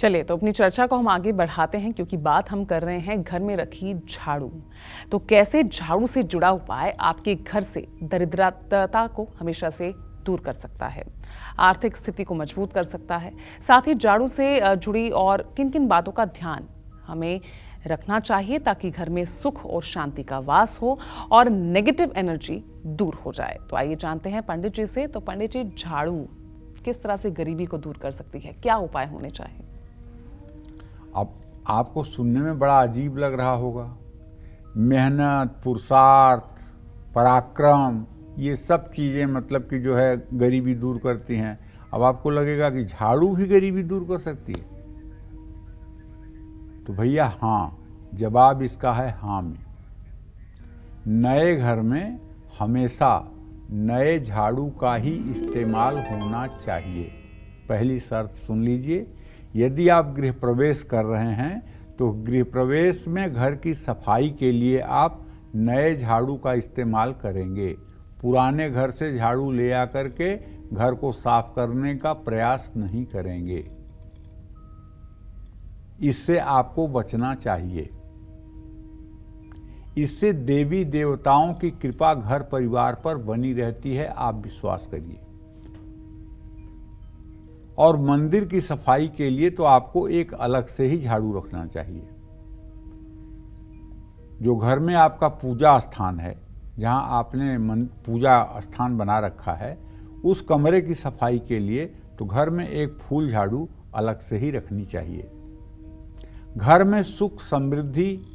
चलिए तो अपनी चर्चा को हम आगे बढ़ाते हैं क्योंकि बात हम कर रहे हैं घर में रखी झाड़ू। तो कैसे झाड़ू से जुड़ा उपाय आपके घर से दरिद्रता को हमेशा से दूर कर सकता है, आर्थिक स्थिति को मजबूत कर सकता है। साथ ही झाड़ू से जुड़ी और किन किन बातों का ध्यान हमें रखना चाहिए ताकि घर में सुख और शांति का वास हो और नेगेटिव एनर्जी दूर हो जाए। तो आइए जानते हैं पंडित जी से। तो पंडित जी, झाड़ू किस तरह से गरीबी को दूर कर सकती है, क्या उपाय होने चाहिए? अब आपको सुनने में बड़ा अजीब लग रहा होगा। मेहनत, पुरुषार्थ, पराक्रम, ये सब चीज़ें मतलब कि जो है गरीबी दूर करती हैं। अब आपको लगेगा कि झाड़ू भी गरीबी दूर कर सकती है। तो भैया हाँ, जवाब इसका है हाँ में। नए घर में हमेशा नए झाड़ू का ही इस्तेमाल होना चाहिए। पहली शर्त सुन लीजिए, यदि आप गृह प्रवेश कर रहे हैं तो गृह प्रवेश में घर की सफाई के लिए आप नए झाड़ू का इस्तेमाल करेंगे। पुराने घर से झाड़ू ले आकर के घर को साफ करने का प्रयास नहीं करेंगे। इससे आपको बचना चाहिए। इससे देवी देवताओं की कृपा घर परिवार पर बनी रहती है, आप विश्वास करिए। और मंदिर की सफाई के लिए तो आपको एक अलग से ही झाड़ू रखना चाहिए। जो घर में आपका पूजा स्थान है, जहां आपने पूजा स्थान बना रखा है, उस कमरे की सफाई के लिए तो घर में एक फूल झाड़ू अलग से ही रखनी चाहिए। घर में सुख, समृद्धि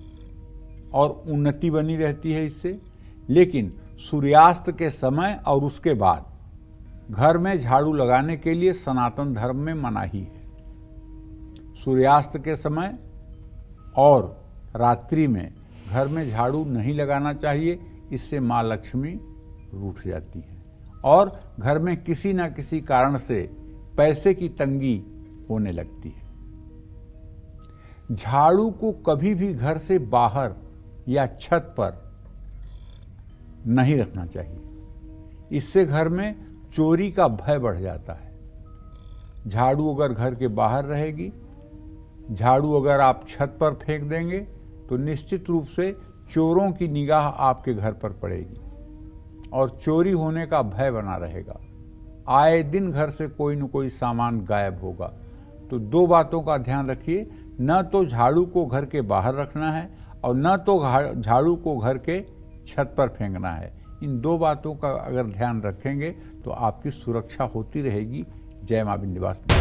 और उन्नति बनी रहती है इससे। लेकिन सूर्यास्त के समय और उसके बाद घर में झाड़ू लगाने के लिए सनातन धर्म में मनाही है। सूर्यास्त के समय और रात्रि में घर में झाड़ू नहीं लगाना चाहिए, इससे माँ लक्ष्मी रूठ जाती हैं और घर में किसी न किसी कारण से पैसे की तंगी होने लगती है। झाड़ू को कभी भी घर से बाहर या छत पर नहीं रखना चाहिए। इससे घर में चोरी का भय बढ़ जाता है। झाड़ू अगर घर के बाहर रहेगी, झाड़ू अगर आप छत पर फेंक देंगे तो निश्चित रूप से चोरों की निगाह आपके घर पर पड़ेगी और चोरी होने का भय बना रहेगा। आए दिन घर से कोई न कोई सामान गायब होगा। तो दो बातों का ध्यान रखिए, न तो झाड़ू को घर के बाहर रखना है और न तो झाड़ू को घर के छत पर फेंकना है। इन दो बातों का अगर ध्यान रखेंगे तो आपकी सुरक्षा होती रहेगी। जय मां विंध्यवासिनी।